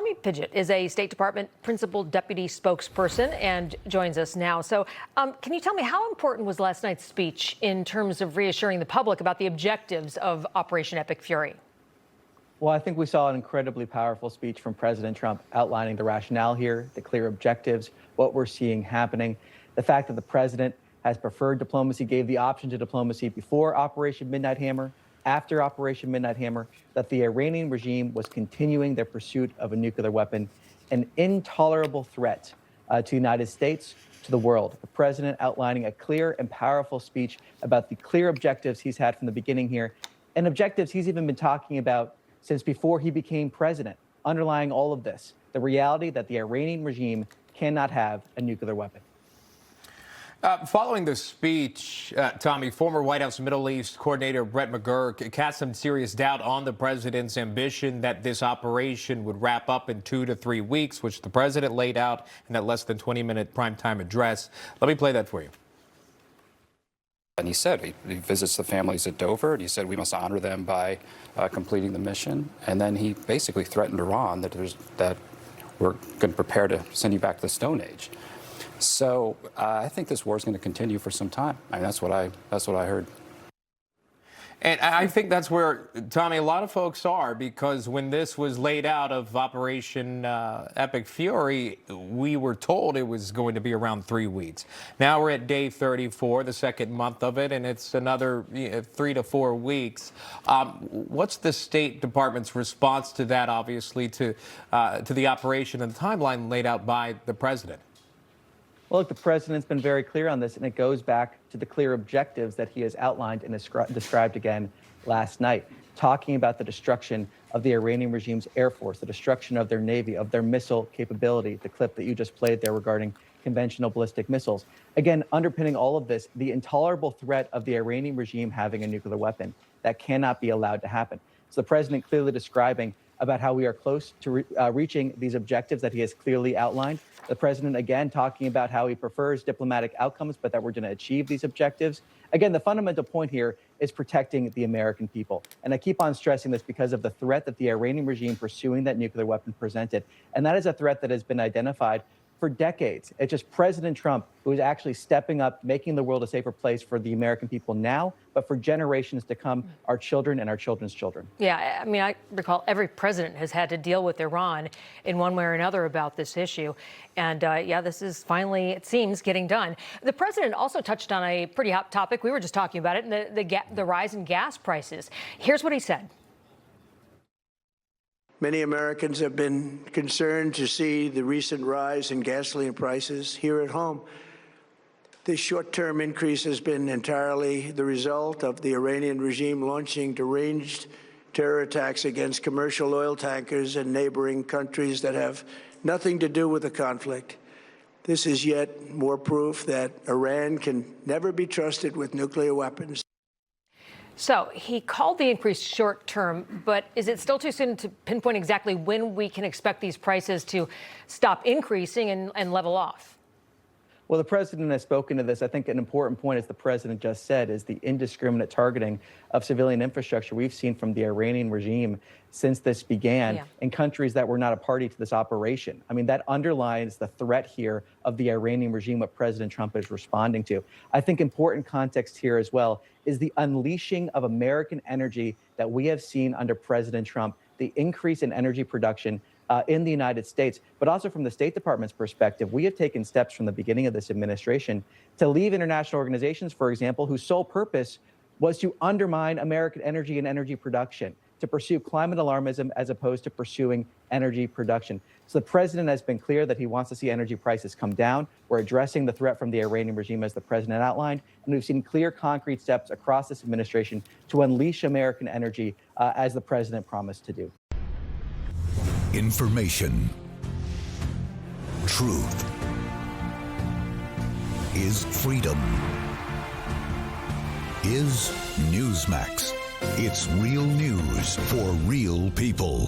Tommy Pigott is a State Department principal deputy spokesperson and joins us now. So can you tell me how important was last night's speech in terms of reassuring the public about the objectives of Operation Epic Fury? Well, I think we saw an incredibly powerful speech from President Trump outlining the rationale here, the clear objectives, what we're seeing happening. The fact that the president has preferred diplomacy, gave the option to diplomacy before Operation Midnight Hammer, after Operation Midnight Hammer, that the Iranian regime was continuing their pursuit of a nuclear weapon, an intolerable threat to the United States, to the world. The president outlining a clear and powerful speech about the clear objectives he's had from the beginning here, and objectives he's even been talking about since before he became president, underlying all of this, the reality that the Iranian regime cannot have a nuclear weapon. Following the speech, Tommy, former White House Middle East coordinator Brett McGurk cast some serious doubt on the president's ambition that this operation would wrap up in 2 to 3 weeks, which the president laid out in that less than 20-minute primetime address. Let me play that for you. And he said he visits the families at Dover, and he said we must honor them by completing the mission. And then he basically threatened Iran that we're going to prepare to send you back to the Stone Age. So I think this war is going to continue for some time. I mean, that's what I heard. And I think that's where, Tommy, a lot of folks are, because when this was laid out of Operation Epic Fury, we were told it was going to be around 3 weeks. Now we're at day 34, the second month of it, and it's another 3 to 4 weeks. What's the State Department's response to that, obviously, to the operation and the timeline laid out by the president? Well, look, the president's been very clear on this, and it goes back to the clear objectives that he has outlined and described again last night, talking about the destruction of the Iranian regime's air force, the destruction of their navy, of their missile capability, the clip that you just played there regarding conventional ballistic missiles. Again, underpinning all of this, the intolerable threat of the Iranian regime having a nuclear weapon that cannot be allowed to happen. So the president clearly describing about how we are close to reaching these objectives that he has clearly outlined. The president, again, talking about how he prefers diplomatic outcomes, but that we're going to achieve these objectives. Again, the fundamental point here is protecting the American people. And I keep on stressing this because of the threat that the Iranian regime pursuing that nuclear weapon presented. And that is a threat that has been identified for decades. It's just President Trump who is actually stepping up, making the world a safer place for the American people now, but for generations to come, our children and our children's children. Yeah, I mean, I recall every president has had to deal with Iran in one way or another about this issue. And yeah, this is finally, it seems, getting done. The president also touched on a pretty hot topic. We were just talking about it, the rise in gas prices. Here's what he said. Many Americans have been concerned to see the recent rise in gasoline prices here at home. This short-term increase has been entirely the result of the Iranian regime launching deranged terror attacks against commercial oil tankers in neighboring countries that have nothing to do with the conflict. This is yet more proof that Iran can never be trusted with nuclear weapons. So he called the increase short term, but is it still too soon to pinpoint exactly when we can expect these prices to stop increasing and level off? Well, the president has spoken to this. I think an important point, as the president just said, is the indiscriminate targeting of civilian infrastructure we've seen from the Iranian regime since this began in countries that were not a party to this operation. I mean, that underlines the threat here of the Iranian regime, what President Trump is responding to. I think important context here as well is the unleashing of American energy that we have seen under President Trump, the increase in energy production in the United States, but also from the State Department's perspective. We have taken steps from the beginning of this administration to leave international organizations, for example, whose sole purpose was to undermine American energy and energy production, to pursue climate alarmism as opposed to pursuing energy production. So the president has been clear that he wants to see energy prices come down. We're addressing the threat from the Iranian regime, as the president outlined, and we've seen clear, concrete steps across this administration to unleash American energy as the president promised to do. Information. Truth is freedom. Is Newsmax. It's real news for real people.